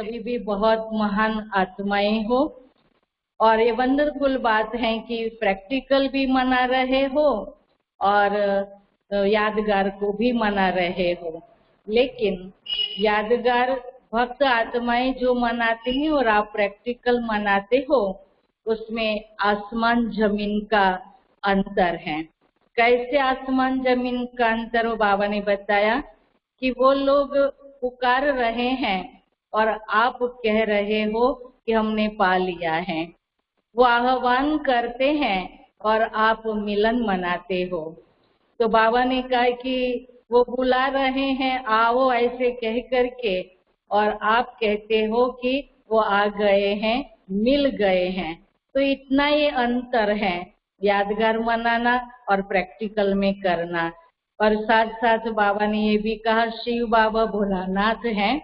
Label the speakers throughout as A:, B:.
A: सभी भी बहुत महान आत्माएं हो और ये वंडरफुल बात है कि प्रैक्टिकल भी मना रहे हो और यादगार को भी मना रहे हो। लेकिन यादगार भक्त आत्माएं जो मनाते हैं और आप प्रैक्टिकल मनाते हो, उसमें आसमान जमीन का अंतर है। कैसे आसमान जमीन का अंतर हो? बाबा ने बताया कि वो लोग पुकार रहे हैं और आप कह रहे हो कि हमने पा लिया है। वो आह्वान करते हैं और आप मिलन मनाते हो। तो बाबा ने कहा कि वो बुला रहे हैं, आओ ऐसे कह करके, और आप कहते हो कि वो आ गए हैं, मिल गए हैं। तो इतना ये अंतर है यादगार मनाना और प्रैक्टिकल में करना। और साथ साथ बाबा ने ये भी कहा शिव बाबा भोलानाथ हैं,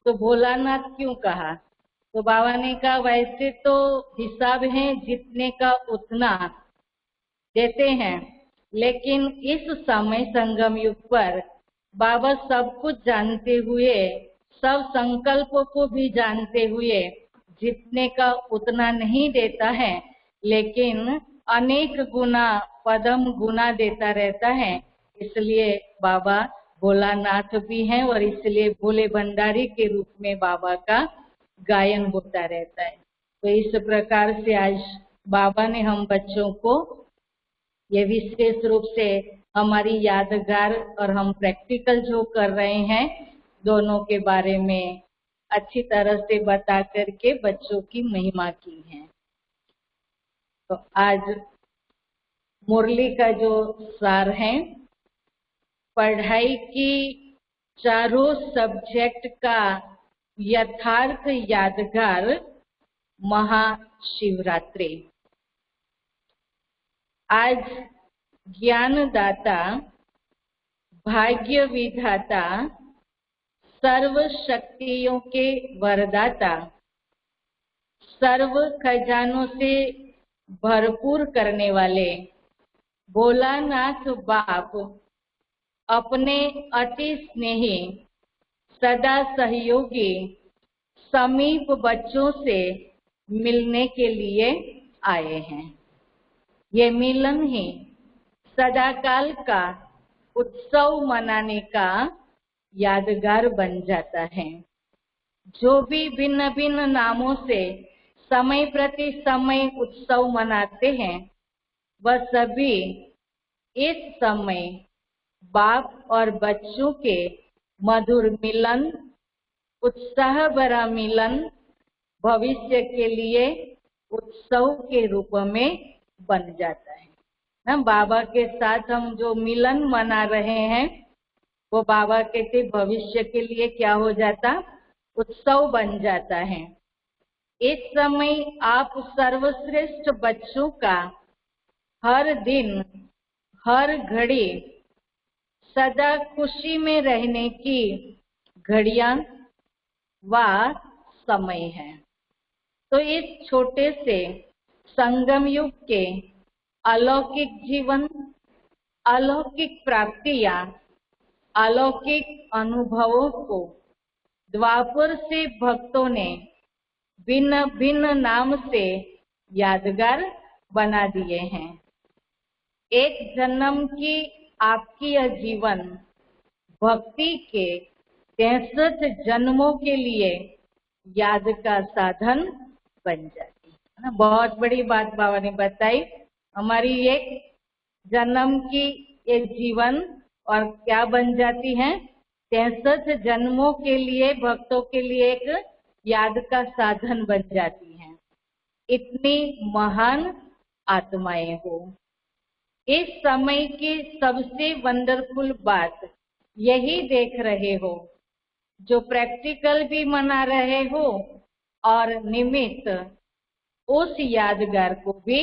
A: तो भोलानाथ क्यों कहा? तो बाबा ने कहा वैसे तो हिसाब है जितने का उतना देते हैं, लेकिन इस समय संगम युग पर बाबा सब कुछ जानते हुए, सब संकल्पों को भी जानते हुए जितने का उतना नहीं देता है, लेकिन अनेक गुना पदम गुना देता रहता है। इसलिए बाबा भोलानाथ भी हैं और इसलिए भोले भंडारी के रूप में बाबा का गायन होता रहता है। तो इस प्रकार से आज बाबा ने हम बच्चों को ये विशेष रूप से हमारी यादगार और हम प्रैक्टिकल जो कर रहे हैं दोनों के बारे में अच्छी तरह से बता करके बच्चों की महिमा की है। तो आज मुरली का जो सार है, पढ़ाई की चारों सब्जेक्ट का यथार्थ यादगार महाशिवरात्रि। आज ज्ञानदाता, भाग्य विधाता, सर्व शक्तियों के वरदाता, सर्व खजानों से भरपूर करने वाले भोलानाथ बाप अपने अति स्नेही, सदा सहयोगी, समीप बच्चों से मिलने के लिए आए हैं। ये मिलन ही सदाकाल का उत्सव मनाने का यादगार बन जाता है। जो भी भिन्न भिन्न नामों से समय प्रति समय उत्सव मनाते हैं, वह सभी इस समय बाप और बच्चों के मधुर मिलन, उत्साह भरा मिलन भविष्य के लिए उत्सव के रूप में बन जाता है ना। बाबा के साथ हम जो मिलन मना रहे हैं, वो बाबा कहते भविष्य के लिए क्या हो जाता? उत्सव बन जाता है। इस समय आप सर्वश्रेष्ठ बच्चों का हर दिन, हर घड़ी सदा खुशी में रहने की घड़ियां व समय है। तो इस छोटे से संगम युग के अलौकिक जीवन, अलौकिक प्राप्तियां, अलौकिक अनुभवों को द्वापर से भक्तों ने भिन्न भिन्न नाम से यादगार बना दिए हैं। एक जन्म की आपकी यह जीवन भक्ति के 63 जन्मों के लिए याद का साधन बन जाती है ना। बहुत बड़ी बात बाबा ने बताई। हमारी एक जन्म की ये जीवन और क्या बन जाती है? 63 जन्मों के लिए भक्तों के लिए एक याद का साधन बन जाती है। इतनी महान आत्माएं हो। इस समय की सबसे वंडरफुल बात यही देख रहे हो, जो प्रैक्टिकल भी मना रहे हो और निमित्त उस यादगार को भी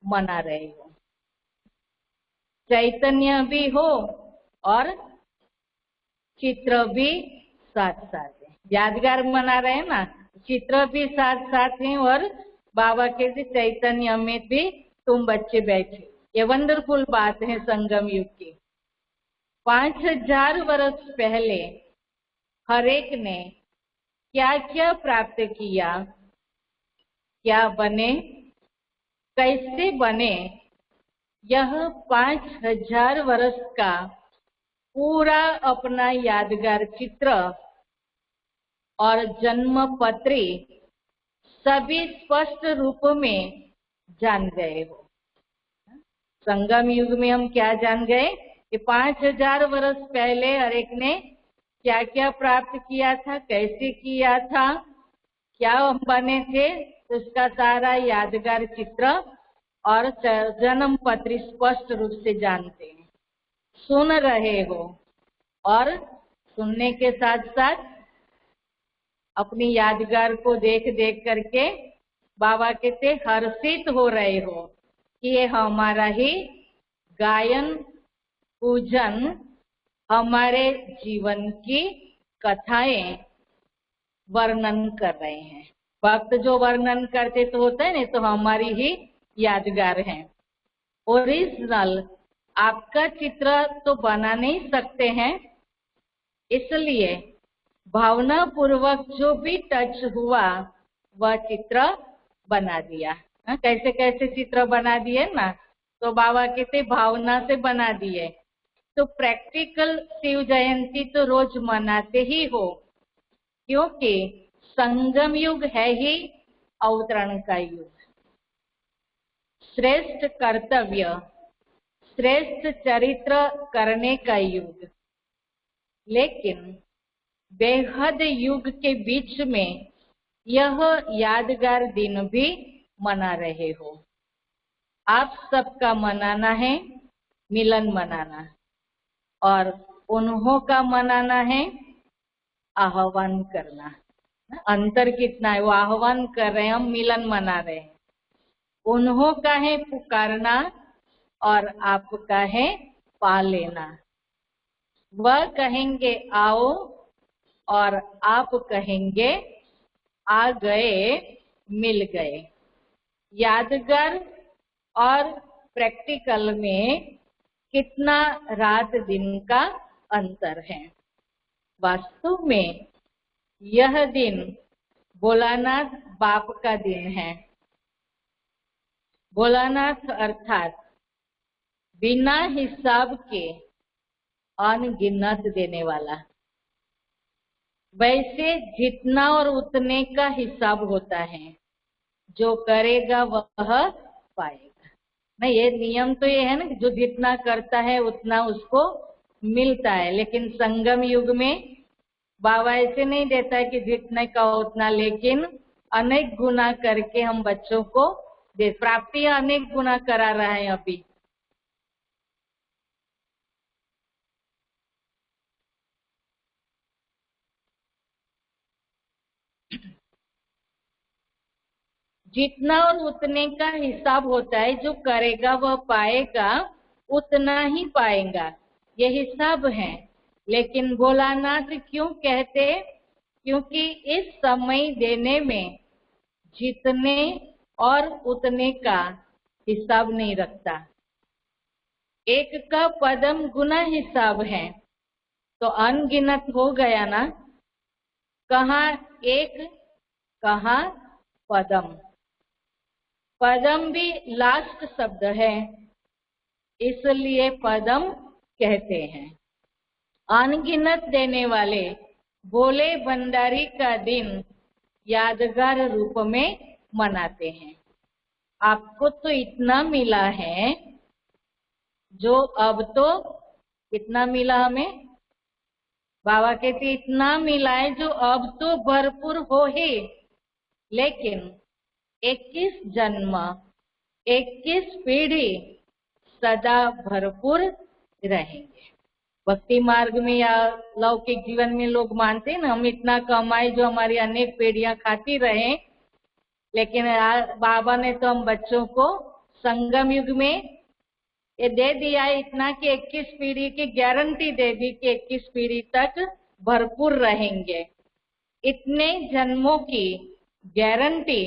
A: मना रहे हो। चैतन्य भी हो और चित्र भी साथ साथ है। यादगार मना रहे हैं ना, चित्र भी साथ साथ हैं और बाबा के चैतन्य में भी तुम बच्चे बैठे। ये वंडरफुल बात है संगम युग की। 5000 वर्ष पहले हर एक ने क्या क्या प्राप्त किया, क्या बने, कैसे बने, यह 5000 वर्ष का पूरा अपना यादगार चित्र और जन्म पत्री सभी स्पष्ट रूप में जान गए हो। संगम युग में हम क्या जान गए कि 5000 वर्ष पहले हर एक ने क्या क्या प्राप्त किया था, कैसे किया था, क्या बने थे, उसका सारा यादगार चित्र और जन्म पत्री स्पष्ट रूप से जानते हैं, सुन रहे हो और सुनने के साथ साथ अपनी यादगार को देख देख करके बाबा कहते हर्षित हो रहे हो कि ये हमारा ही गायन पूजन, हमारे जीवन की कथाएं वर्णन कर रहे हैं। भक्त जो वर्णन करते तो होता है ना, तो हमारी ही यादगार है। ओरिजिनल आपका चित्र तो बना नहीं सकते हैं, इसलिए भावना पूर्वक जो भी टच हुआ वह चित्र बना दिया। कैसे कैसे चित्र बना दिए ना, तो बाबा कहते भावना से बना दिए। तो प्रैक्टिकल शिव जयंती तो रोज मनाते ही हो, क्योंकि संगम युग है ही अवतरण का युग, श्रेष्ठ कर्तव्य, श्रेष्ठ चरित्र करने का युग। लेकिन बेहद युग के बीच में यह यादगार दिन भी मना रहे हो। आप सबका मनाना है मिलन मनाना, और उन्हों का मनाना है आह्वान करना। अंतर कितना है, वो आह्वान कर रहे हैं, हम मिलन मना रहे हैं। उन्हों का है पुकारना और आपका है पा लेना। वह कहेंगे आओ और आप कहेंगे आ गए, मिल गए। यादगार और प्रैक्टिकल में कितना रात दिन का अंतर है। वास्तव में यह दिन भोलानाथ बाप का दिन है। भोलानाथ अर्थात बिना हिसाब के अनगिनत देने वाला। वैसे जितना और उतने का हिसाब होता है, जो करेगा वह पाएगा। नहीं, ये नियम तो ये है ना, जो जितना करता है उतना उसको मिलता है। लेकिन संगम युग में बाबा ऐसे नहीं देता है कि जितने का उतना, लेकिन अनेक गुना करके हम बच्चों को दे, प्राप्तियां अनेक गुना करा रहा है अभी। जितना और उतने का हिसाब होता है, जो करेगा वह पाएगा, उतना ही पाएगा, ये हिसाब है। लेकिन भोलानाथ क्यों कहते, क्योंकि इस समय देने में जितने और उतने का हिसाब नहीं रखता। एक का पदम गुना हिसाब है, तो अनगिनत हो गया ना। कहाँ एक, कहाँ पदम। पदम भी लास्ट शब्द है, इसलिए पदम कहते हैं। अनगिनत देने वाले भोले भंडारी का दिन यादगार रूप में मनाते हैं। आपको तो इतना मिला है, जो अब तो कितना मिला हमें, बाबा कहते इतना मिला है जो अब तो भरपूर हो ही, लेकिन 21 जन्म, 21 पीढ़ी सदा भरपूर रहेंगे। भक्ति मार्ग में या लौकिक जीवन में लोग मानते हैं ना, हम इतना कमाए जो हमारी अनेक पीढ़ियां खाती रहे। लेकिन बाबा ने तो हम बच्चों को संगम युग में ये दे दिया है इतना कि 21 पीढ़ी की गारंटी दे दी कि 21 पीढ़ी तक भरपूर रहेंगे। इतने जन्मों की गारंटी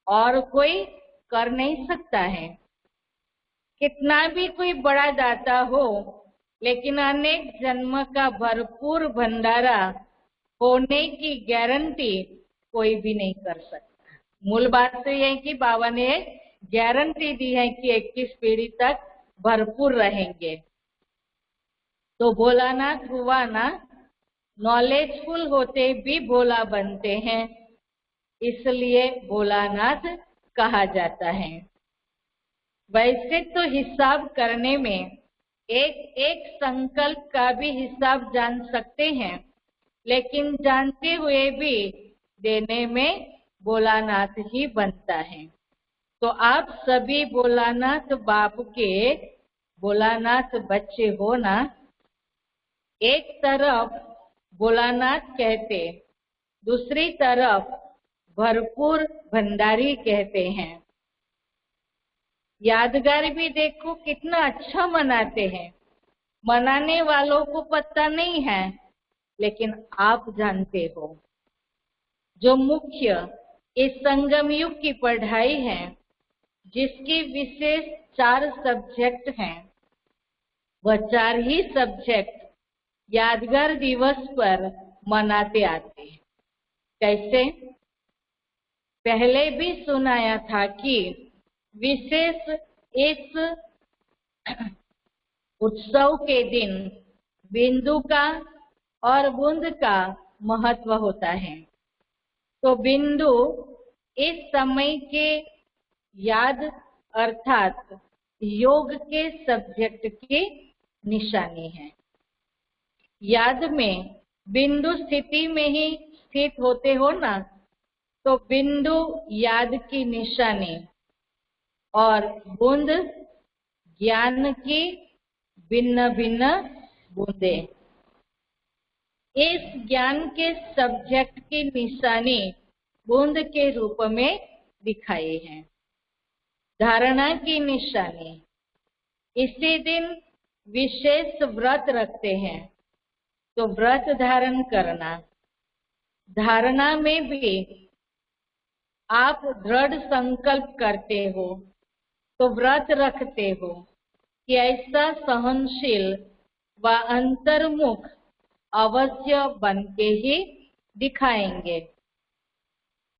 A: और कोई कर नहीं सकता है। कितना भी कोई बड़ा दाता हो, लेकिन अनेक जन्म का भरपूर भंडारा होने की गारंटी कोई भी नहीं कर सकता। मूल बात तो यह है कि बाबा ने गारंटी दी है कि 21 पीढ़ी तक भरपूर रहेंगे। तो भोलानाथ हुआ ना, नॉलेजफुल होते भी भोला बनते हैं, इसलिए भोलानाथ कहा जाता है। वैसे तो हिसाब करने में एक एक संकल्प का भी हिसाब जान सकते हैं, लेकिन जानते हुए भी देने में भोलानाथ ही बनता है। तो आप सभी भोलानाथ बाप के भोलानाथ बच्चे हो ना। एक तरफ भोलानाथ कहते, दूसरी तरफ भरपूर भंडारी कहते हैं। यादगार भी देखो कितना अच्छा मनाते हैं। मनाने वालों को पता नहीं है, लेकिन आप जानते हो। जो मुख्य इस संगम युग की पढ़ाई है, जिसकी विशेष 4 सब्जेक्ट हैं, वह 4 ही सब्जेक्ट यादगार दिवस पर मनाते आते हैं। कैसे? पहले भी सुनाया था कि विशेष इस उत्सव के दिन बिंदु का और बूंद का महत्व होता है। तो बिंदु इस समय के याद अर्थात योग के सब्जेक्ट की निशानी है। याद में बिंदु स्थिति में ही स्थित होते हो ना, तो बिंदु याद की निशानी और बूंद ज्ञान की भिन्न भिन्न बूंदे। इस ज्ञान के सब्जेक्ट की निशानी बूंद के रूप में दिखाई है। धारणा की निशानी, इसी दिन विशेष व्रत रखते हैं, तो व्रत धारण करना। धारणा में भी आप दृढ़ संकल्प करते हो, तो व्रत रखते हो कि ऐसा सहनशील व अंतर्मुख अवश्य बन के ही दिखाएंगे।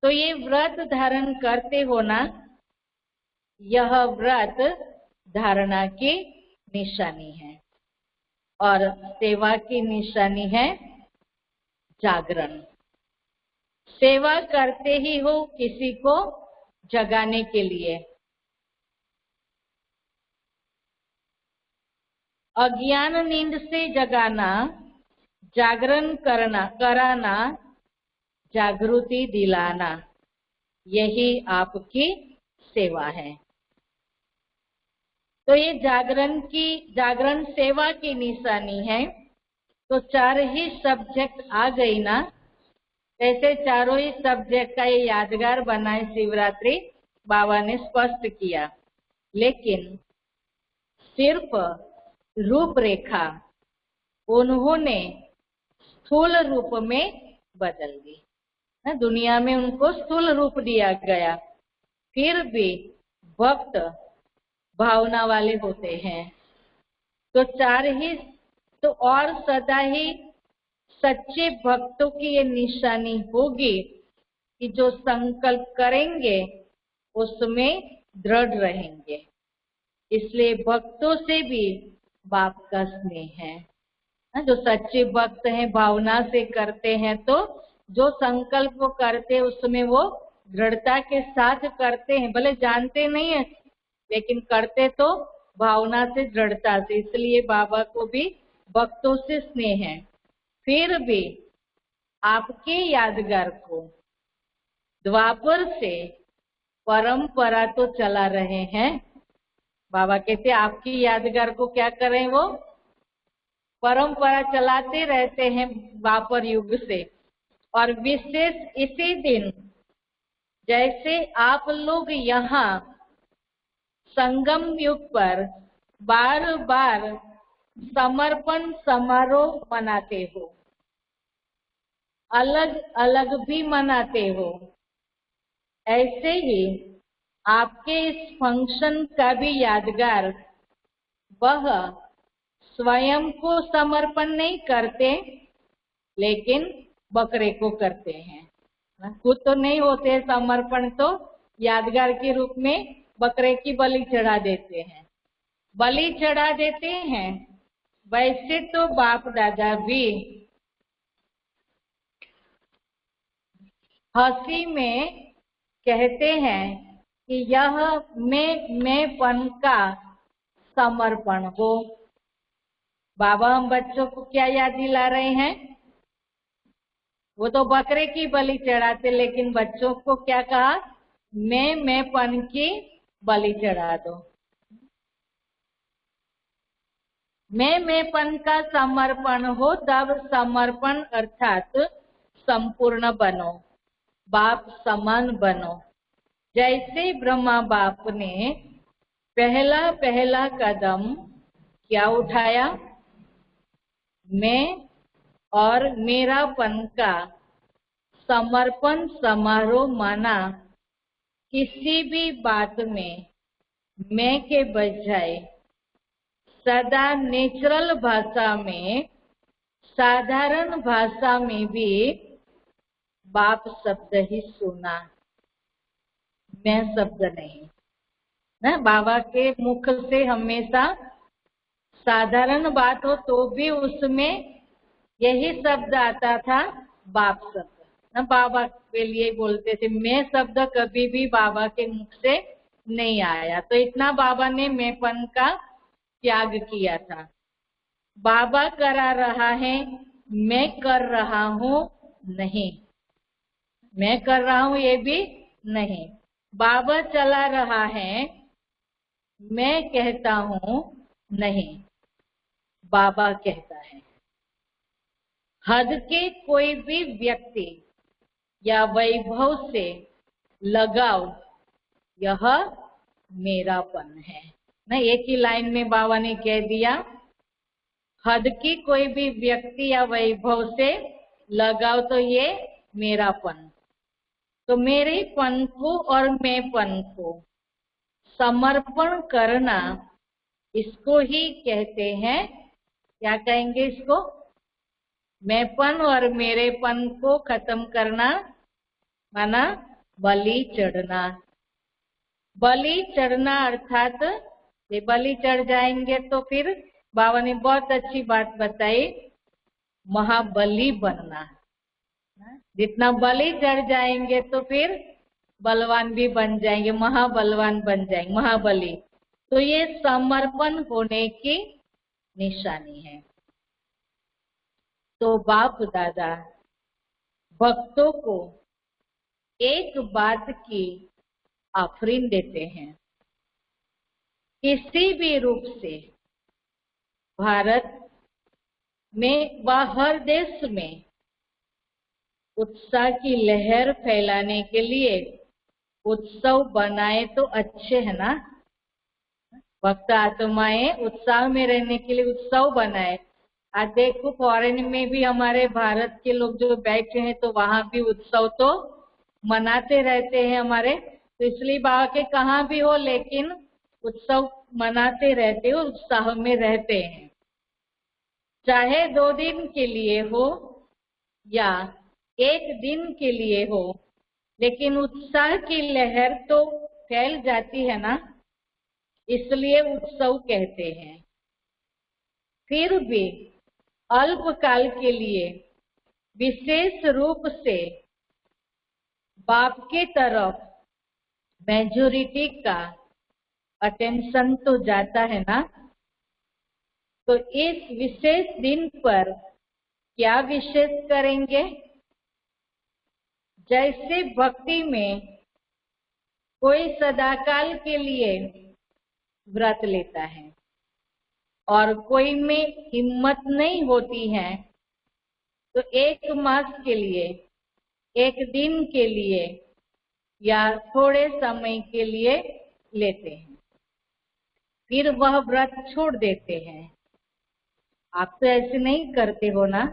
A: तो ये व्रत धारण करते हो ना, यह व्रत धारणा की निशानी है। और सेवा की निशानी है जागरण। सेवा करते ही हो किसी को जगाने के लिए। अज्ञान नींद से जगाना, जागरण कराना, जागृति दिलाना, यही आपकी सेवा है। तो ये जागरण सेवा की निशानी है। तो 4 ही सब्जेक्ट आ गई ना। ऐसे चारों ही सब्जेक्ट का ये यादगार बनाए शिवरात्रि बाबा ने स्पष्ट किया, लेकिन सिर्फ रूपरेखा उन्होंने स्थूल रूप में बदल दी। दुनिया में उनको स्थूल रूप दिया गया, फिर भी भक्त भावना वाले होते हैं। तो 4 ही तो और सदा ही सच्चे भक्तों की ये निशानी होगी कि जो संकल्प करेंगे उसमें दृढ़ रहेंगे। इसलिए भक्तों से भी बाप का स्नेह है। जो सच्चे भक्त हैं, भावना से करते हैं, तो जो संकल्प वो करते उसमें वो दृढ़ता के साथ करते हैं। भले जानते नहीं है, लेकिन करते तो भावना से, दृढ़ता से। इसलिए बाबा को भी भक्तों से स्नेह है। फिर भी आपके यादगार को द्वापर से परंपरा तो चला रहे हैं। बाबा कहते आपकी यादगार को क्या करें, वो परंपरा चलाते रहते हैं द्वापर युग से। और विशेष इसी दिन, जैसे आप लोग यहाँ संगम युग पर बार बार समर्पण समारोह मनाते हो, अलग अलग भी मनाते हो, ऐसे ही आपके इस फंक्शन का भी यादगार वह स्वयं को समर्पण नहीं करते, लेकिन बकरे को करते हैं। खुद तो नहीं होते समर्पण, तो यादगार के रूप में बकरे की बलि चढ़ा देते हैं, बलि चढ़ा देते हैं। वैसे तो बाप दादा भी हंसी में कहते हैं कि यह मैंपन का समर्पण हो। बाबा हम बच्चों को क्या याद दिला रहे हैं? वो तो बकरे की बलि चढ़ाते, लेकिन बच्चों को क्या कहा? मैंपन की बलि चढ़ा दो। मैंपन का समर्पण हो, तब समर्पण अर्थात संपूर्ण बनो, बाप समान बनो। जैसे ब्रह्मा बाप ने पहला कदम क्या उठाया? मैं और मेरापन का समर्पण समारोह माना। किसी भी बात में मैं के बजाय सदा नेचुरल भाषा में, साधारण भाषा में भी बाप शब्द ही सुना, मैं शब्द नहीं ना। बाबा के मुख से हमेशा साधारण बात हो तो भी उसमें यही शब्द आता था, बाप शब्द ना। बाबा के लिए बोलते थे, मैं शब्द कभी भी बाबा के मुख से नहीं आया। तो इतना बाबा ने मैंपन का त्याग किया था। बाबा करा रहा है, मैं कर रहा हूं नहीं, मैं कर रहा हूं ये भी नहीं। बाबा चला रहा है, मैं कहता हूं नहीं, बाबा कहता है। हद के कोई भी व्यक्ति या वैभव से लगाव, यह मेरापन है ना। एक ही लाइन में बाबा ने कह दिया, हद की कोई भी व्यक्ति या वैभव से लगाव तो ये मेरापन। तो मेरेपन को और मैंपन को समर्पण करना, इसको ही कहते हैं, क्या कहेंगे इसको? मैंपन और मेरेपन को खत्म करना माना बलि चढ़ना। बलि चढ़ना अर्थात ये बलि चढ़ जाएंगे तो फिर बाबा ने बहुत अच्छी बात बताई, महाबली बनना। जितना बलि चढ़ जाएंगे तो फिर बलवान भी बन जाएंगे, महाबलवान बन जाएंगे, महाबली। तो ये समर्पण होने की निशानी है। तो बाप दादा भक्तों को एक बात की आफरीन देते हैं, किसी भी रूप से भारत में व हर देश में उत्साह की लहर फैलाने के लिए उत्सव बनाए तो अच्छे है ना। भक्त आत्माएं उत्साह में रहने के लिए उत्सव बनाए। आज देखो फॉरेन में भी हमारे भारत के लोग जो बैठे हैं तो वहां भी उत्सव तो मनाते रहते हैं हमारे। तो इसलिए बाबा के कहाँ भी हो लेकिन उत्सव मनाते रहते हो, उत्साह में रहते हैं। चाहे 2 दिन के लिए हो या 1 दिन के लिए हो, लेकिन उत्साह की लहर तो फैल जाती है ना, इसलिए उत्सव कहते हैं। फिर भी अल्पकाल के लिए विशेष रूप से बाप के तरफ मेजॉरिटी का अटेंशन तो जाता है ना। तो इस विशेष दिन पर क्या विशेष करेंगे? जैसे भक्ति में कोई सदाकाल के लिए व्रत लेता है और कोई में हिम्मत नहीं होती है, तो 1 मास के लिए, 1 दिन के लिए या थोड़े समय के लिए लेते हैं, फिर वह व्रत छोड़ देते हैं। आप तो ऐसे नहीं करते हो ना।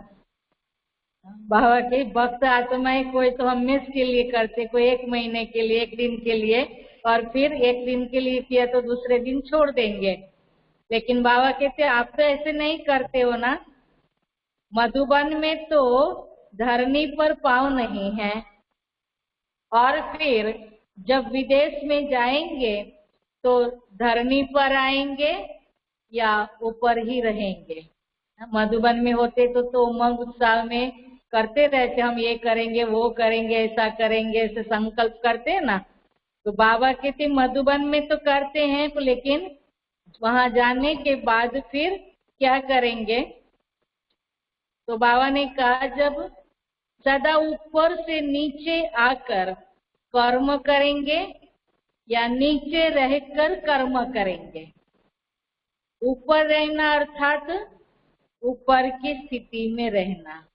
A: बाबा के भक्त आत्माएं कोई तो हमेशा के लिए करते, कोई 1 महीने के लिए, 1 दिन के लिए, और फिर 1 दिन के लिए किया तो दूसरे दिन छोड़ देंगे। लेकिन बाबा कहते आप तो ऐसे नहीं करते हो ना। मधुबन में तो धरनी पर पाँव नहीं है, और फिर जब विदेश में जाएंगे तो धरनी पर आएंगे या ऊपर ही रहेंगे। मधुबन में होते तो उमंग उत्साह में करते रहते, हम ये करेंगे वो करेंगे ऐसा करेंगे ऐसे संकल्प करते हैं ना। तो बाबा कहते मधुबन में तो करते हैं, लेकिन वहां जाने के बाद फिर क्या करेंगे। तो बाबा ने कहा जब सदा ऊपर से नीचे आकर कर्म करेंगे या नीचे रहकर कर्म करेंगे। ऊपर रहना अर्थात ऊपर की स्थिति में रहना।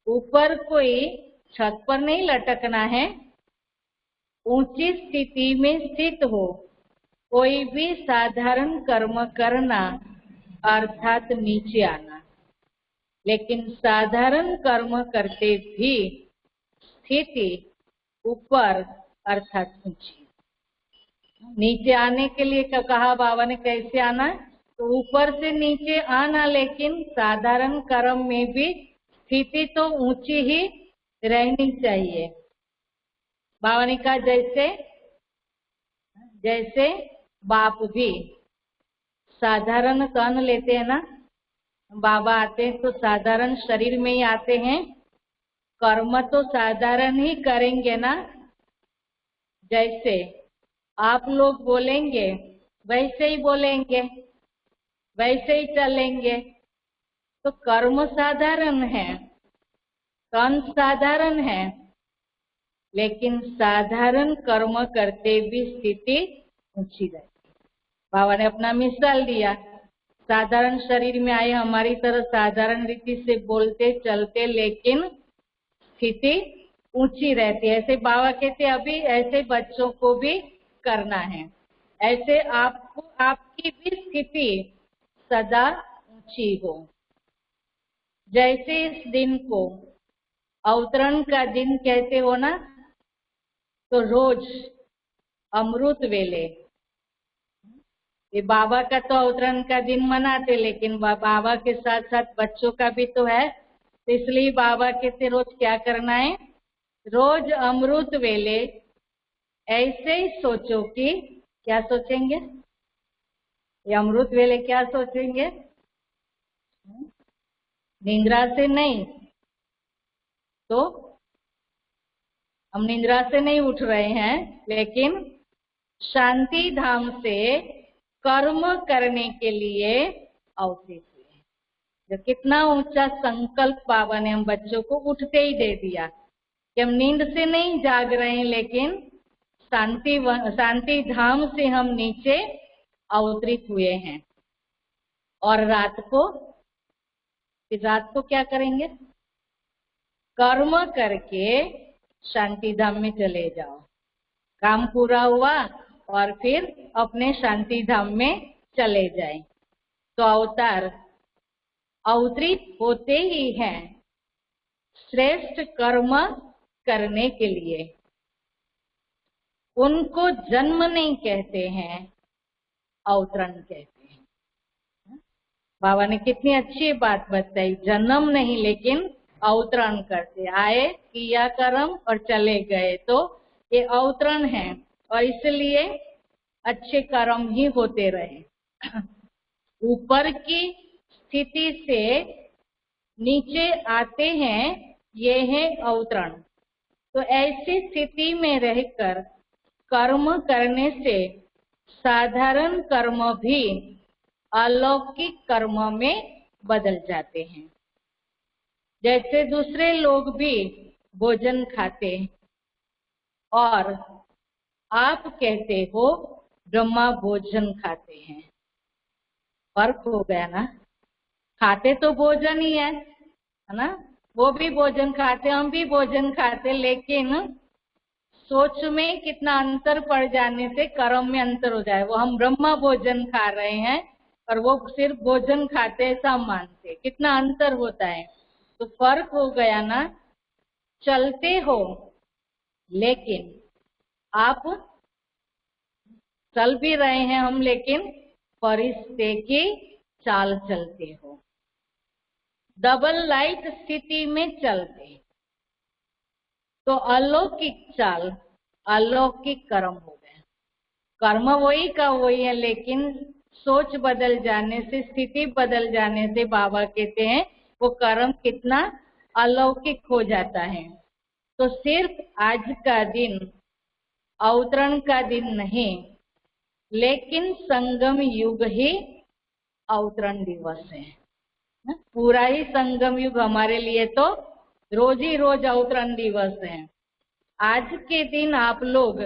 A: ऊपर कोई छत पर नहीं लटकना है, ऊंची स्थिति में स्थित हो। कोई भी साधारण कर्म करना अर्थात नीचे आना, लेकिन साधारण कर्म करते भी स्थिति ऊपर अर्थात ऊंची। नीचे आने के लिए क्या कहा बाबा ने, कैसे आना, तो ऊपर से नीचे आना, लेकिन साधारण कर्म में भी स्थिति तो ऊंची ही रहनी चाहिए। बाबा ने कहा जैसे बाप भी साधारण तन लेते हैं ना, बाबा आते हैं तो साधारण शरीर में ही आते हैं, कर्म तो साधारण ही करेंगे ना। जैसे आप लोग बोलेंगे वैसे ही बोलेंगे, वैसे ही चलेंगे, तो कर्म साधारण है, तन साधारण है, लेकिन साधारण कर्म करते भी स्थिति ऊंची रहती। बाबा ने अपना मिसाल दिया, साधारण शरीर में आए हमारी तरह साधारण रीति से बोलते चलते, लेकिन स्थिति ऊंची रहती है। ऐसे बाबा कहते अभी ऐसे बच्चों को भी करना है, ऐसे आपको आपकी भी स्थिति सदा ऊंची हो। जैसे इस दिन को अवतरण का दिन कहते हो ना, तो रोज अमृत वेले, ये बाबा का तो अवतरण का दिन मनाते, लेकिन बाबा के साथ साथ बच्चों का भी तो है, तो इसलिए बाबा कहते रोज क्या करना है, रोज अमृत वेले ऐसे ही सोचो कि क्या सोचेंगे, ये अमृत वेले क्या सोचेंगे, निंद्रा से नहीं, तो हम निंद्रा से नहीं उठ रहे हैं, लेकिन शांति धाम से कर्म करने के लिए अवतरित हुए। जो कितना ऊंचा संकल्प बाबा ने हम बच्चों को उठते ही दे दिया कि हम नींद से नहीं जाग रहे हैं, लेकिन शांति धाम से हम नीचे अवतरित हुए हैं। और रात को क्या करेंगे, कर्म करके शांति धाम में चले जाओ। काम पूरा हुआ और फिर अपने शांति धाम में चले जाए। तो अवतार अवतरित होते ही हैं श्रेष्ठ कर्म करने के लिए। उनको जन्म नहीं कहते हैं, अवतरण कहते हैं। बाबा ने कितनी अच्छी बात बताई, जन्म नहीं लेकिन अवतरण करते, आए किया कर्म और चले गए, तो ये अवतरण है, और इसलिए अच्छे कर्म ही होते रहे। ऊपर की स्थिति से नीचे आते हैं, ये है अवतरण। तो ऐसी स्थिति में रहकर कर्म करने से साधारण कर्म भी अलौकिक कर्म में बदल जाते हैं। जैसे दूसरे लोग भी भोजन खाते हैं और आप कहते हो ब्रह्मा भोजन खाते हैं, फर्क हो गया ना। खाते तो भोजन ही है ना, वो भी भोजन खाते, हम भी भोजन खाते, लेकिन सोच में कितना अंतर पड़ जाने से कर्म में अंतर हो जाए। वो हम ब्रह्मा भोजन खा रहे हैं और वो सिर्फ भोजन खाते ऐसा मानते, कितना अंतर होता है। तो फर्क हो गया ना। चलते हो लेकिन आप चल भी रहे हैं हम, लेकिन फरिश्ते की चाल चलते हो। डबल लाइट स्थिति में चलते तो अलौकिक चाल, अलौकिक कर्म हो गए। कर्म वही का वही है, लेकिन सोच बदल जाने से, स्थिति बदल जाने से बाबा कहते हैं वो कर्म कितना अलौकिक हो जाता है। तो सिर्फ आज का दिन अवतरण का दिन नहीं, लेकिन संगम युग ही अवतरण दिवस है। पूरा ही संगम युग हमारे लिए तो रोज ही रोज अवतरण दिवस है। आज के दिन आप लोग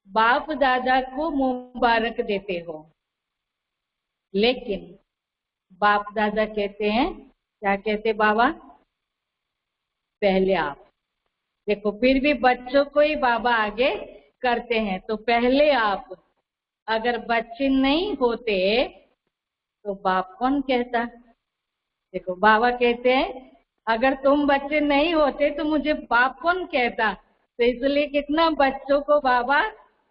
A: बाप दादा को मुबारक देते हो, लेकिन बाप दादा कहते हैं, क्या कहते बाबा? पहले आप देखो, फिर भी बच्चों को ही बाबा आगे करते हैं। तो पहले आप, अगर बच्चे नहीं होते तो बाप कौन कहता? देखो बाबा कहते हैं अगर तुम बच्चे नहीं होते तो मुझे बाप कौन कहता। तो इसलिए कितना बच्चों को बाबा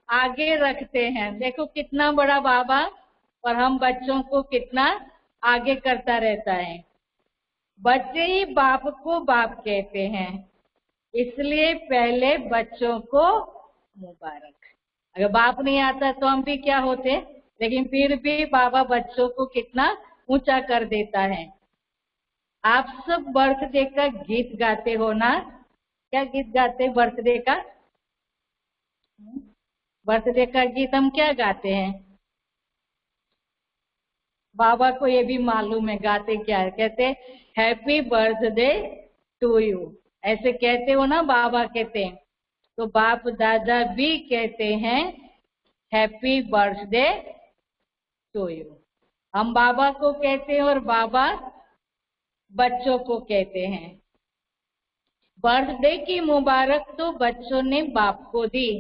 A: आगे रखते हैं। देखो कितना बड़ा बाबा, और हम बच्चों को कितना आगे करता रहता है। बच्चे ही बाप को बाप कहते हैं, इसलिए पहले बच्चों को मुबारक। अगर बाप नहीं आता तो हम भी क्या होते, लेकिन फिर भी बाबा बच्चों को कितना ऊंचा कर देता है। आप सब बर्थडे का गीत गाते हो ना? क्या गीत गाते? बर्थडे का, बर्थडे का गीत हम क्या गाते हैं? बाबा को ये भी मालूम है गाते क्या है। कहते हैप्पी बर्थडे टू यू, ऐसे कहते हो ना? बाबा कहते हैं। तो बाप दादा भी कहते हैं हैप्पी बर्थडे टू यू। हम बाबा को कहते हैं और बाबा बच्चों को कहते हैं। बर्थडे की मुबारक तो बच्चों ने बाप को दी,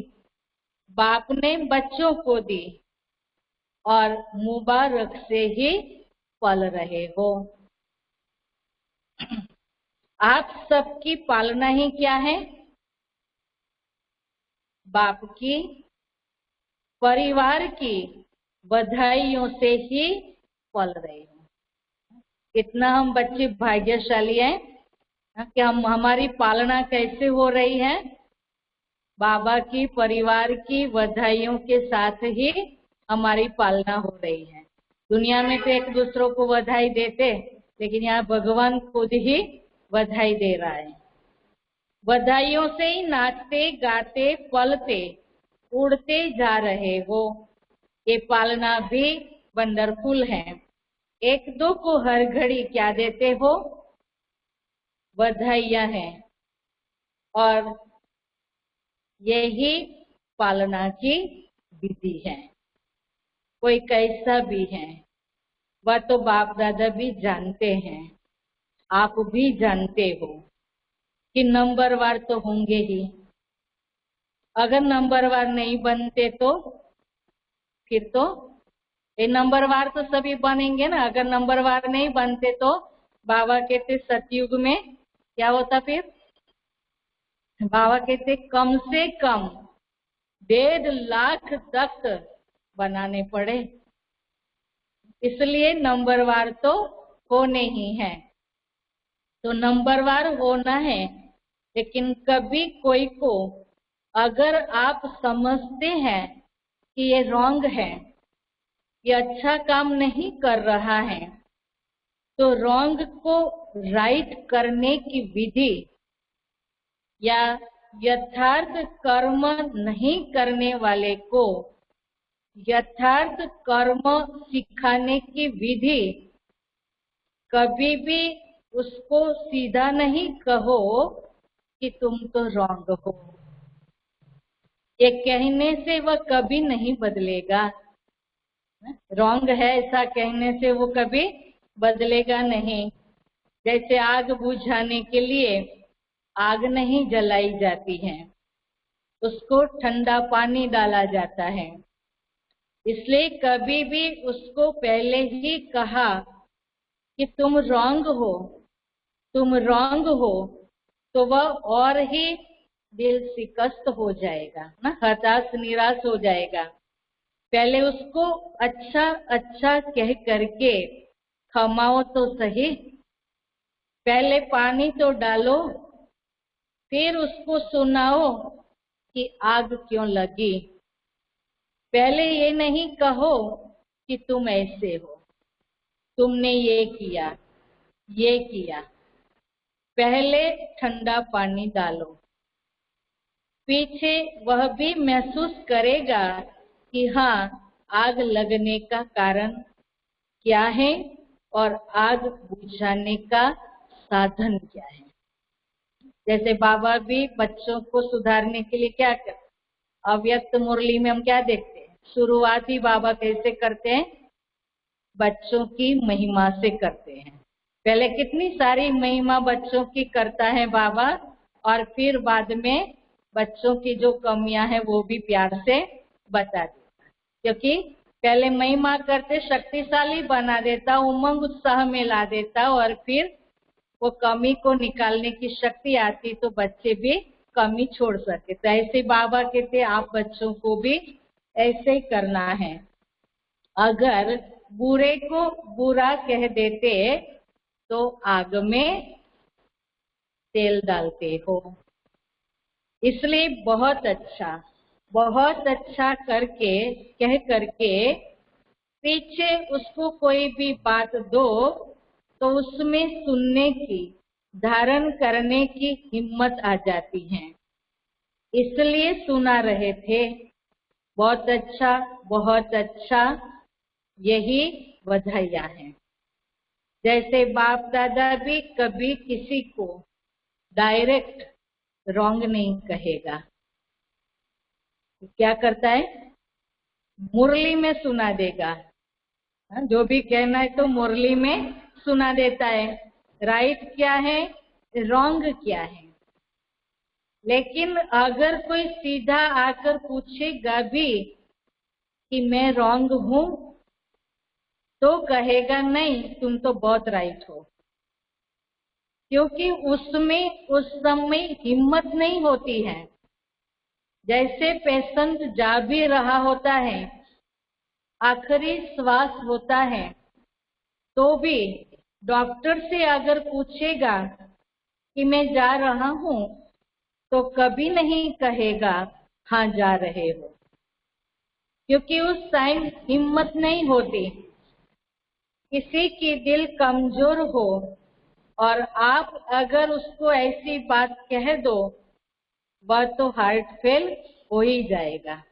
A: बाप ने बच्चों को दी, और मुबारक से ही पल रहे हो। आप सबकी पालना ही क्या है? बाप की, परिवार की बधाइयों से ही पल रहे हो। कितना हम बच्चे भाग्यशाली हैं कि हमारी पालना कैसे हो रही है? बाबा की, परिवार की बधाइयों के साथ ही हमारी पालना हो रही है। दुनिया में तो एक दूसरों को बधाई देते, लेकिन यहाँ भगवान खुद ही बधाई दे रहा है। बधाइयों से ही नाचते गाते पलते उड़ते जा रहे हो। ये पालना भी वंडरफुल है। एक दो को हर घड़ी क्या देते हो? बधाइयां हैं। और यही पालना की विधि है। कोई कैसा भी है, वह तो बाप दादा भी जानते हैं, आप भी जानते हो कि नंबरवार तो होंगे ही। अगर नंबरवार नहीं बनते तो फिर तो ये नंबरवार तो सभी बनेंगे ना। अगर नंबरवार नहीं बनते तो बाबा कहते सतयुग में क्या होता? फिर बाबा कहते कम से कम 1.5 लाख तक बनाने पड़े। इसलिए नंबरवार तो होने ही है। तो नंबरवार होना है, लेकिन कभी कोई को अगर आप समझते हैं कि ये रॉन्ग है, ये अच्छा काम नहीं कर रहा है, तो रॉन्ग को राइट करने की विधि या यथार्थ कर्म नहीं करने वाले को यथार्थ कर्म सिखाने की विधि, कभी भी उसको सीधा नहीं कहो कि तुम तो रॉन्ग हो। ये कहने से वह कभी नहीं बदलेगा। रॉन्ग है ऐसा कहने से वो कभी बदलेगा नहीं। जैसे आग बुझाने के लिए आग नहीं जलाई जाती है, उसको ठंडा पानी डाला जाता है। इसलिए कभी भी उसको पहले ही कहा कि तुम रॉन्ग हो, तुम रॉन्ग हो, तो वह और ही दिल शिकस्त हो जाएगा ना, हताश निराश हो जाएगा। पहले उसको अच्छा अच्छा कह करके थमाओ तो सही, पहले पानी तो डालो, फिर उसको सुनाओ कि आग क्यों लगी। पहले ये नहीं कहो कि तुम ऐसे हो, तुमने ये किया ये किया। पहले ठंडा पानी डालो, पीछे वह भी महसूस करेगा कि हाँ, आग लगने का कारण क्या है और आग बुझाने का साधन क्या है। जैसे बाबा भी बच्चों को सुधारने के लिए क्या करते, अव्यक्त मुरली में हम क्या देखते हैं, शुरुआत ही बाबा कैसे करते हैं, बच्चों की महिमा से करते हैं। पहले कितनी सारी महिमा बच्चों की करता है बाबा, और फिर बाद में बच्चों की जो कमियां हैं वो भी प्यार से बता देता। क्योंकि पहले महिमा करते शक्तिशाली बना देता, उमंग उत्साह में ला देता, और फिर वो कमी को निकालने की शक्ति आती तो बच्चे भी कमी छोड़ सके। तो ऐसे बाबा कहते आप बच्चों को भी ऐसे ही करना है। अगर बुरे को बुरा कह देते तो आग में तेल डालते हो। इसलिए बहुत अच्छा करके कह करके पीछे उसको कोई भी बात दो तो उसमें सुनने की, धारण करने की हिम्मत आ जाती है। इसलिए सुना रहे थे। बहुत अच्छा, यही बधाइयाँ हैं। जैसे बाप दादा भी कभी किसी को डायरेक्ट रॉन्ग नहीं कहेगा। क्या करता है, मुरली में सुना देगा। जो भी कहना है तो मुरली में सुना देता है, राइट क्या है, रॉन्ग क्या है। लेकिन अगर कोई सीधा आकर पूछेगा भी कि मैं रॉन्ग हूं, तो कहेगा नहीं, तुम तो बहुत राइट हो। क्योंकि उसमें उस समय हिम्मत नहीं होती है। जैसे पेशेंट जा भी रहा होता है, आखिरी श्वास होता है, तो भी डॉक्टर से अगर पूछेगा कि मैं जा रहा हूं, तो कभी नहीं कहेगा हाँ जा रहे हो। क्योंकि उस टाइम हिम्मत नहीं होती। किसी की दिल कमजोर हो और आप अगर उसको ऐसी बात कह दो, वह तो हार्ट फेल हो ही जाएगा।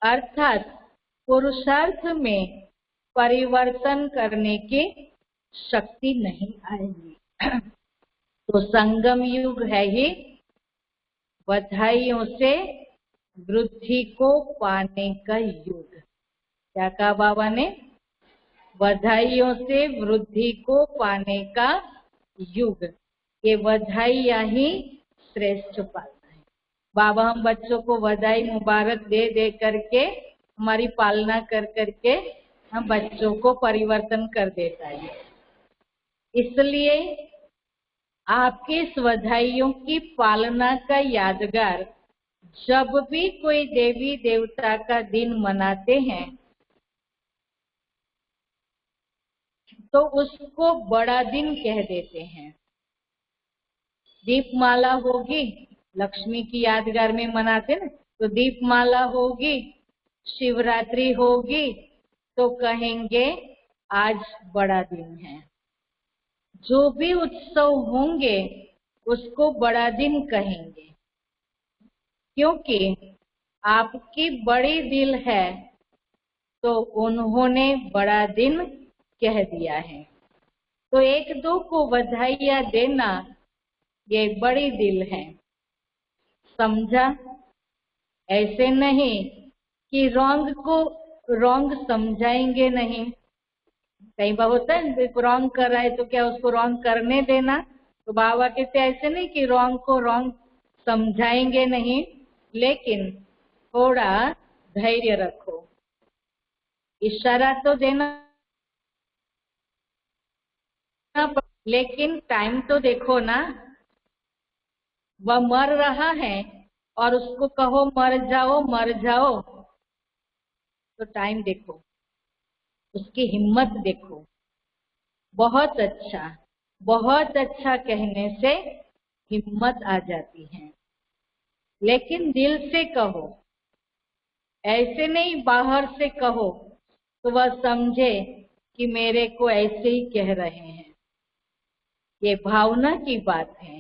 A: अर्थात पुरुषार्थ में परिवर्तन करने की शक्ति नहीं आएगी। तो संगम युग है ही बधाइयों से वृद्धि को पाने का युग। क्या कहा बाबा ने, बधाइयों से वृद्धि को पाने का युग। ये बधाइयां ही श्रेष्ठ पालना है। बाबा हम बच्चों को बधाई मुबारक दे दे करके, हमारी पालना कर करके हम बच्चों को परिवर्तन कर देता है। इसलिए आपकी इस बधाइयों की पालना का यादगार जब भी कोई देवी देवता का दिन मनाते हैं तो उसको बड़ा दिन कह देते हैं। दीपमाला होगी, लक्ष्मी की यादगार में मनाते ना, तो दीपमाला होगी, शिवरात्रि होगी, तो कहेंगे आज बड़ा दिन है। जो भी उत्सव होंगे उसको बड़ा दिन कहेंगे, क्योंकि आपकी बड़ी दिल है तो उन्होंने बड़ा दिन कह दिया है। तो एक दो को बधाइयां देना ये बड़ी दिल है, समझा। ऐसे नहीं कि रॉन्ग को रॉन्ग समझाएंगे नहीं। कई बार होता है रॉन्ग कर रहा है तो क्या उसको रॉन्ग करने देना। तो बाबा कहते ऐसे नहीं कि रॉन्ग को रॉन्ग समझाएंगे नहीं, लेकिन थोड़ा धैर्य रखो। इशारा तो देना, लेकिन टाइम तो देखो ना। वह मर रहा है और उसको कहो मर जाओ मर जाओ, तो टाइम देखो, उसकी हिम्मत देखो। बहुत अच्छा, बहुत अच्छा कहने से हिम्मत आ जाती है, लेकिन दिल से कहो, ऐसे नहीं बाहर से कहो तो वह समझे कि मेरे को ऐसे ही कह रहे हैं। ये भावना की बात है।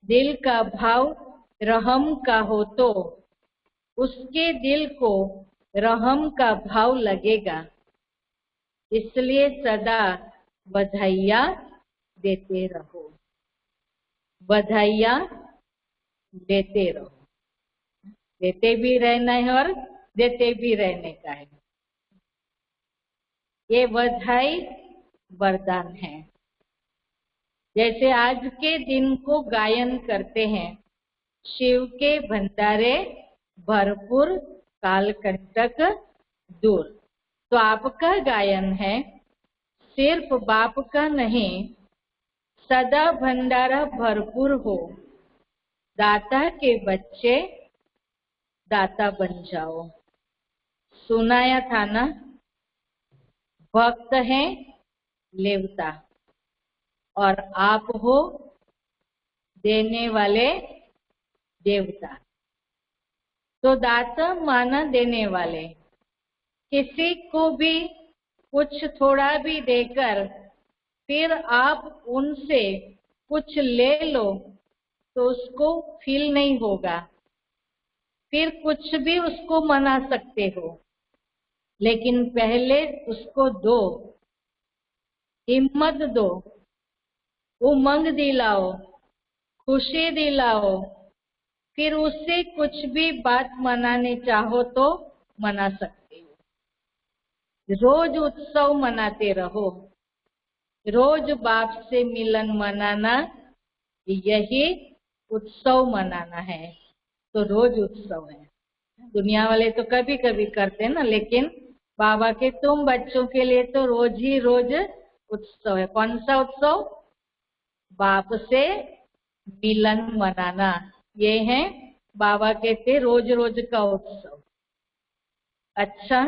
A: दिल का भाव रहम का हो तो उसके दिल को रहम का भाव लगेगा। इसलिए सदा बधाइयाँ देते रहो, बधाइयाँ देते रहो। देते भी रहना है और देते भी रहने का है। ये बधाई वरदान है। जैसे आज के दिन को गायन करते हैं, शिव के भंडारे भरपूर, कालकंटक दूर। तो आपका गायन है, सिर्फ बाप का नहीं, सदा भंडारा भरपूर हो। दाता के बच्चे दाता बन जाओ। सुनाया था ना, भक्त हैं लेवता और आप हो देने वाले देवता। तो दाता माना देने वाले। किसी को भी कुछ थोड़ा भी देकर फिर आप उनसे कुछ ले लो तो उसको फील नहीं होगा, फिर कुछ भी उसको मना सकते हो, लेकिन पहले उसको दो, हिम्मत दो, उमंग दिलाओ, खुशी दिलाओ, फिर उससे कुछ भी बात मनाने चाहो तो मना सकते हो। रोज उत्सव मनाते रहो। रोज बाप से मिलन मनाना, यही उत्सव मनाना है। तो रोज उत्सव है। दुनिया वाले तो कभी कभी करते हैं ना, लेकिन बाबा के तुम बच्चों के लिए तो रोज ही रोज उत्सव है। कौन सा उत्सव? बाप से मिलन मनाना। ये है बाबा कहते रोज रोज का उत्सव। अच्छा,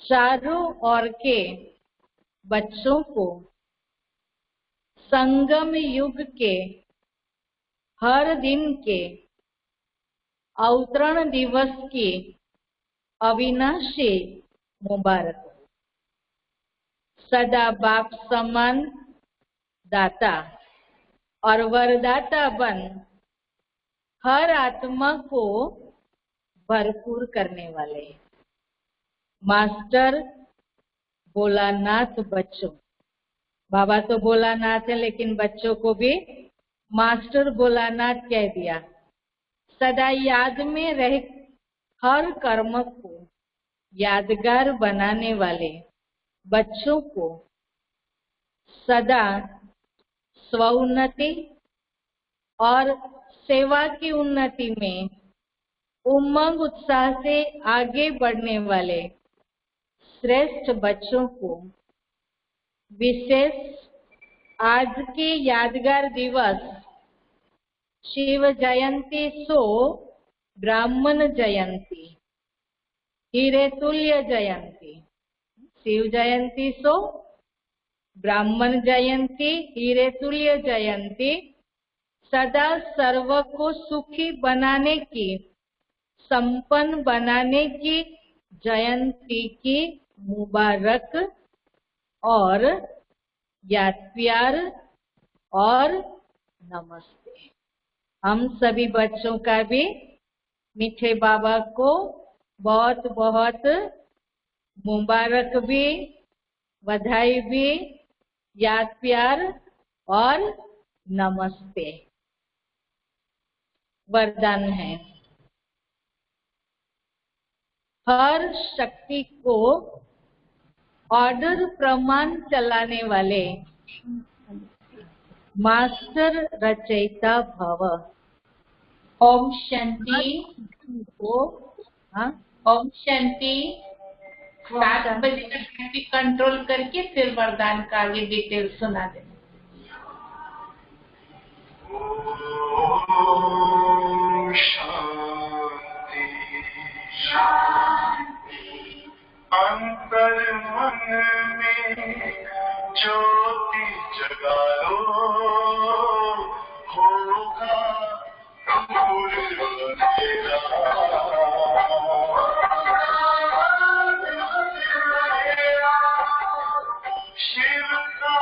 A: चारों ओर के बच्चों को संगम युग के हर दिन के अवतरण दिवस की अविनाशी मुबारक हो। सदा बाप समान दाता और वरदाता बन हर आत्मा को भरपूर करने वाले मास्टर भोलानाथ बच्चों। बाबा तो भोलानाथ है, लेकिन बच्चों को भी मास्टर भोलानाथ कह दिया। सदा याद में रह हर कर्म को यादगार बनाने वाले बच्चों को सदा स्वउन्नति और सेवा की उन्नति में उमंग उत्साह से आगे बढ़ने वाले श्रेष्ठ बच्चों को विशेष आज के यादगार दिवस शिव जयंती सो ब्राह्मण जयंती, हीरे तुल्य जयंती। शिव जयंती सो ब्राह्मण जयंती, हीरे तुल्य जयंती, सदा सर्व को सुखी बनाने की, संपन्न बनाने की जयंती की मुबारक और याद प्यार और नमस्ते। हम सभी बच्चों का भी मीठे बाबा को बहुत बहुत मुबारक भी, बधाई भी, याद प्यार और नमस्ते। वरदान है, हर शक्ति को ऑर्डर प्रमाण चलाने वाले मास्टर रचयिता भव।
B: ओम शांति। ओम शांति। 7 बजे तक भी कंट्रोल करके फिर वरदान का आगे डिटेल सुना देना।
C: शांति शांति अंतर मन में जो शिव का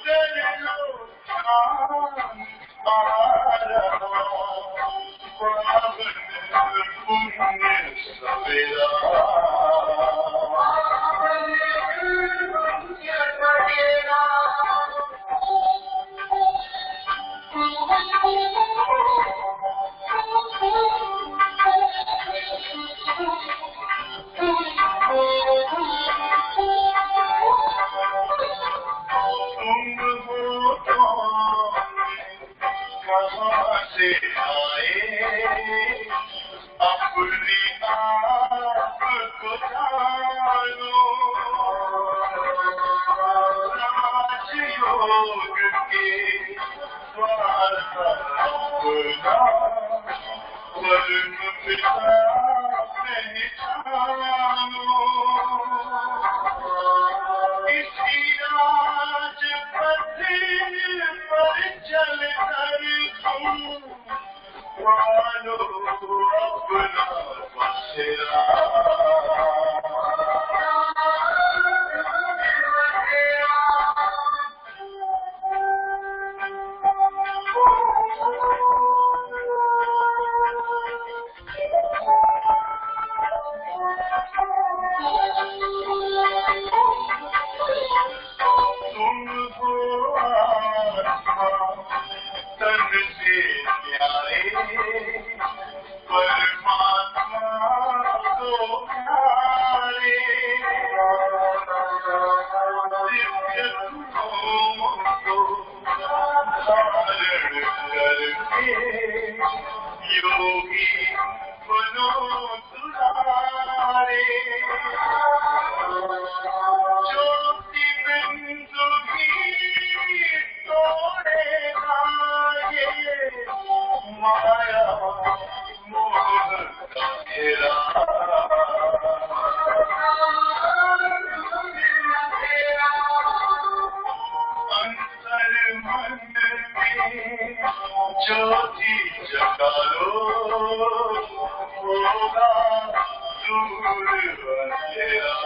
C: कर लो ध्यान आरा, पावन पुण्य सवेरा। तुम हो कहाँ से आए, अपने आप को जानो। राजयोग के द्वार अपना परम पिता पहचानो। इसी राजपथ पर चल कर तुम मानो अपना बसेरा। तुम हो आत्मा तन से प्यारे, परमात्मा को प्यारे। दिव्य गुणों को धारण करके योगी बनो दुलारे। ज्योति बिंदु भी तोड़ेगा ये माया मोह का घेरा। अंतर मन में ज्योति जगा लो, होगा दूर अंधेरा।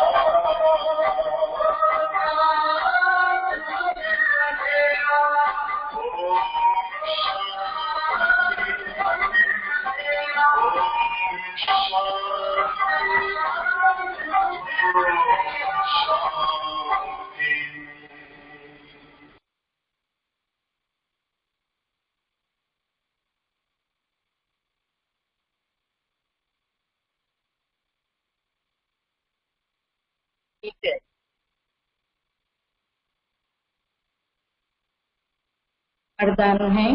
A: ठीक है। वरदान है,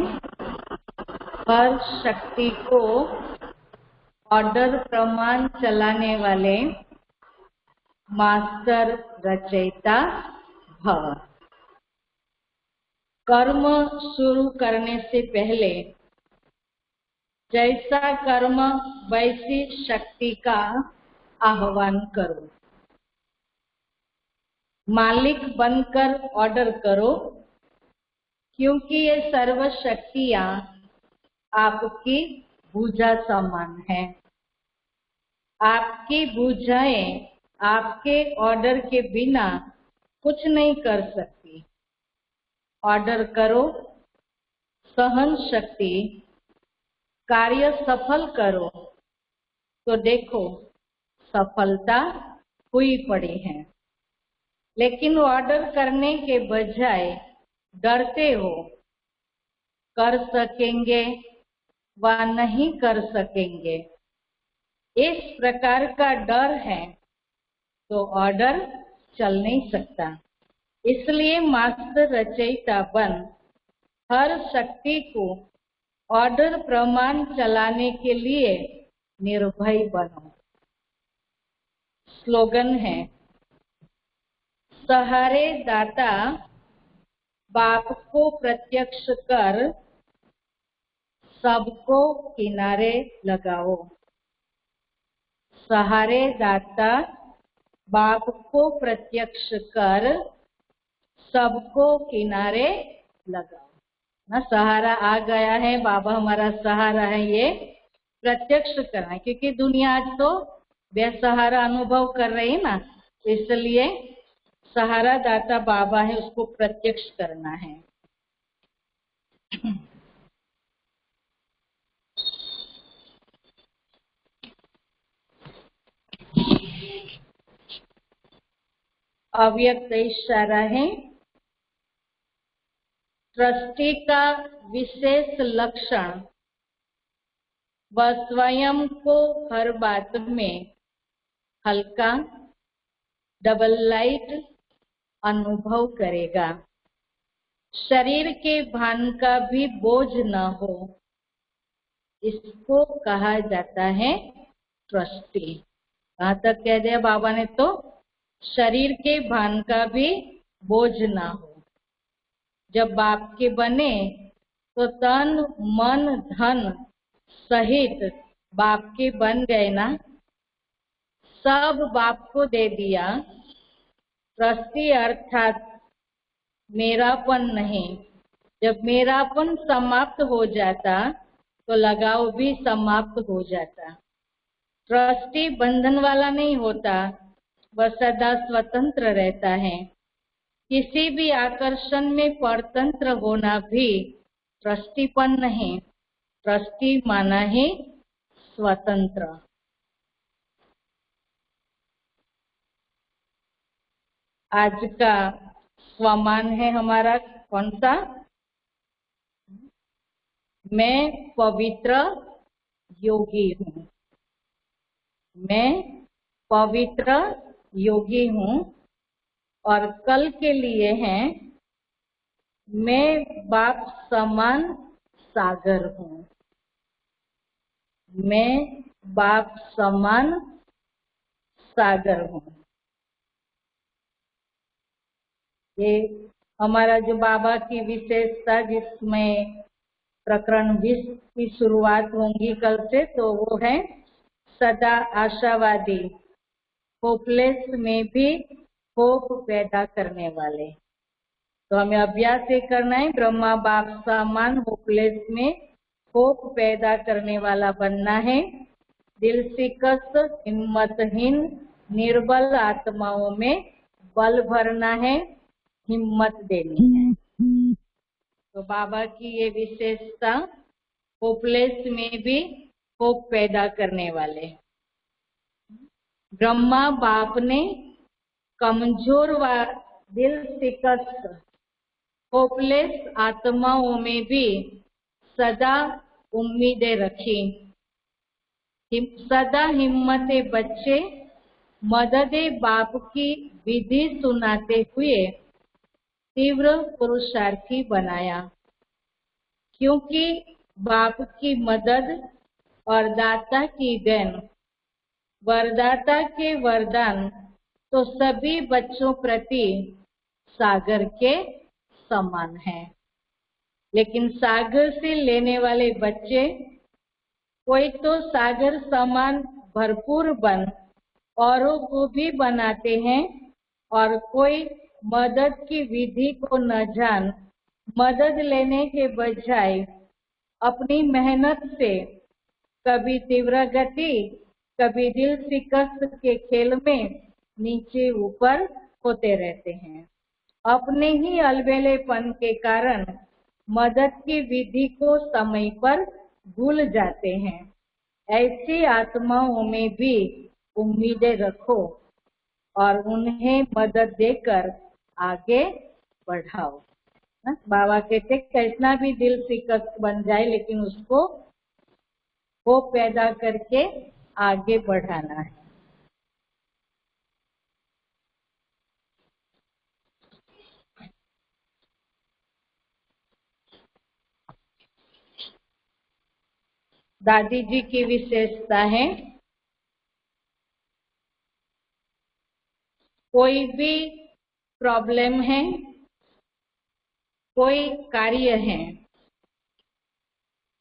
A: हर शक्ति को ऑर्डर प्रमाण चलाने वाले मास्टर रचयिता भव। कर्म शुरू करने से पहले जैसा कर्म वैसी शक्ति का आह्वान करो। मालिक बनकर ऑर्डर करो, क्योंकि ये सर्व शक्तियां आपकी भुजा समान है। आपकी भुजाएं आपके ऑर्डर के बिना कुछ नहीं कर सकती। ऑर्डर करो, सहन शक्ति, कार्य सफल करो, तो देखो सफलता हुई पड़ी है। लेकिन ऑर्डर करने के बजाय डरते हो, कर सकेंगे व नहीं कर सकेंगे, इस प्रकार का डर है तो ऑर्डर चल नहीं सकता। इसलिए मास्टर रचयिता बन हर शक्ति को ऑर्डर प्रमाण चलाने के लिए निर्भय बनो। स्लोगन है, सहारे दाता बाप को प्रत्यक्ष कर सबको किनारे लगाओ। सहारे दाता बाप को प्रत्यक्ष कर सबको किनारे लगाओ। ना सहारा आ गया है, बाबा हमारा सहारा है, ये प्रत्यक्ष करना है, क्योंकि दुनिया आज तो बेसहारा अनुभव कर रही है ना, इसलिए सहारा दाता बाबा है, उसको प्रत्यक्ष करना है। अव्यक्त इशारा है। ट्रस्टी का विशेष लक्षण वह स्वयं को हर बात में हल्का, डबल लाइट अनुभव करेगा। शरीर के भान का भी बोझ न हो, इसको कहा जाता है ट्रस्टी। कहाँ तक कह दिया बाबा ने? तो शरीर के भान का भी बोझ ना हो। जब बाप के बने तो तन मन धन सहित बाप के बन गए ना, सब बाप को दे दिया। ट्रस्टी अर्थात मेरापन नहीं। जब मेरापन समाप्त हो जाता तो लगाव भी समाप्त हो जाता। ट्रस्टी बंधन वाला नहीं होता, वह सदा स्वतंत्र रहता है। किसी भी आकर्षण में परतंत्र होना भी ट्रस्टीपन नहीं। ट्रस्टी माना है स्वतंत्र। आज का स्वमान है हमारा कौन सा? मैं पवित्र योगी हूँ। मैं पवित्र योगी हूँ। और कल के लिए हैं, मैं बाप समान सागर हूँ। मैं बाप समान सागर हूँ। ये हमारा जो बाबा की विशेषता, जिसमें प्रकरण 20 की शुरुआत होंगी कल से, तो वो है सदा आशावादी, होपलेस में भी होप पैदा करने वाले। तो हमें अभ्यास ये करना है, ब्रह्मा बाप समान होपलेस में होप पैदा करने वाला बनना है। दिल सिकस्त हिम्मतहीन निर्बल आत्माओं में बल भरना है, हिम्मत देनी है। तो बाबा की ये विशेषता, होपलेस में भी होप पैदा करने वाले। ब्रह्मा बाप ने कमजोर व दिल सिकस्त होपलेस आत्माओं में भी सदा उम्मीदें रखी। सदा हिम्मते बच्चे मददे बाप की विधि सुनाते हुए तीव्र पुरुषार्थी बनाया। क्योंकि बाप की मदद और दाता की देन, वरदाता के वरदान तो सभी बच्चों प्रति सागर के समान है। लेकिन सागर से लेने वाले बच्चे कोई तो सागर समान भरपूर बन औरों को भी बनाते हैं, और कोई मदद की विधि को न जान मदद लेने के बजाय अपनी मेहनत से कभी तीव्र गति, कभी दिल शिकस्त के खेल में नीचे ऊपर होते रहते हैं। अपने ही अलबेलेपन के कारण मदद की विधि को समय पर भूल जाते हैं। ऐसी आत्माओं में भी उम्मीदें रखो और उन्हें मदद देकर आगे बढ़ाओ। बाबा कहते कैतना भी दिल शिकस्त बन जाए, लेकिन उसको वो पैदा करके आगे बढ़ाना है। दादी जी की विशेषता है, कोई भी प्रॉब्लम है, कोई कार्य है,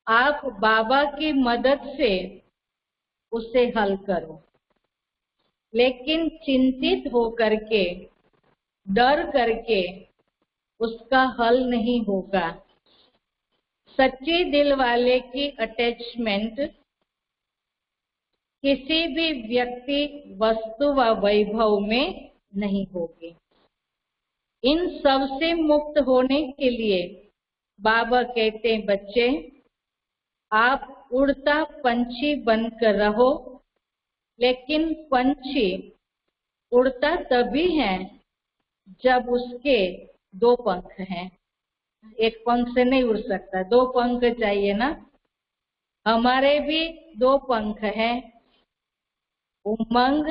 A: आप बाबा की मदद से उसे हल करो। लेकिन चिंतित होकर के, डर करके उसका हल नहीं होगा। सच्चे दिल वाले की अटैचमेंट किसी भी व्यक्ति, वस्तु व वैभव में नहीं होगी। इन सब से मुक्त होने के लिए बाबा कहते हैं, बच्चे आप उड़ता पंछी बनकर रहो, लेकिन पंछी उड़ता तभी है जब उसके 2 पंख हैं। एक पंख से नहीं उड़ सकता, 2 पंख चाहिए ना। हमारे भी 2 पंख हैं, उमंग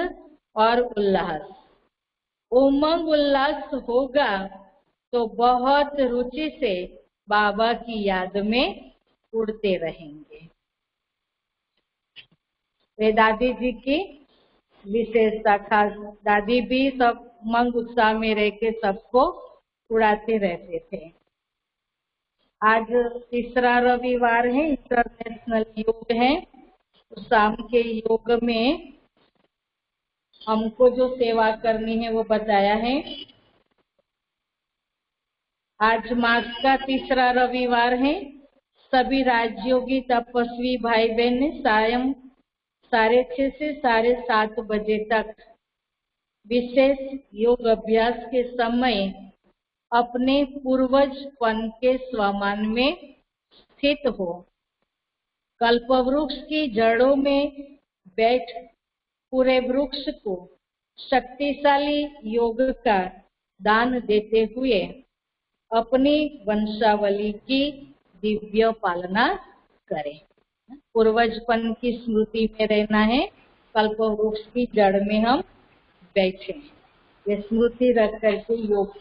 A: और उल्लास। उमंग उल्लास होगा तो बहुत रुचि से बाबा की याद में उड़ते रहेंगे। वे दादी जी की विशेषता, खास दादी भी सब उमंग उत्साह में रह के सबको उड़ाते रहते थे। आज तीसरा रविवार है, इंटरनेशनल योग है। तो शाम के योग में हमको जो सेवा करनी है वो बताया है। आज मास का तीसरा रविवार है। सभी राजयोगी तपस्वी भाई बहन सायं 6:30 से 7:30 बजे तक विशेष योग अभ्यास के समय अपने पूर्वजपन के स्वमान में स्थित हो। कल्पवृक्ष की जड़ों में बैठ पूरे वृक्ष को शक्तिशाली योग का दान देते हुए अपनी वंशावली की दिव्य पालना करें। पूर्वजपन की स्मृति में रहना है। कल्पवृक्ष की जड़ में हम बैठे, ये स्मृति रख करके योग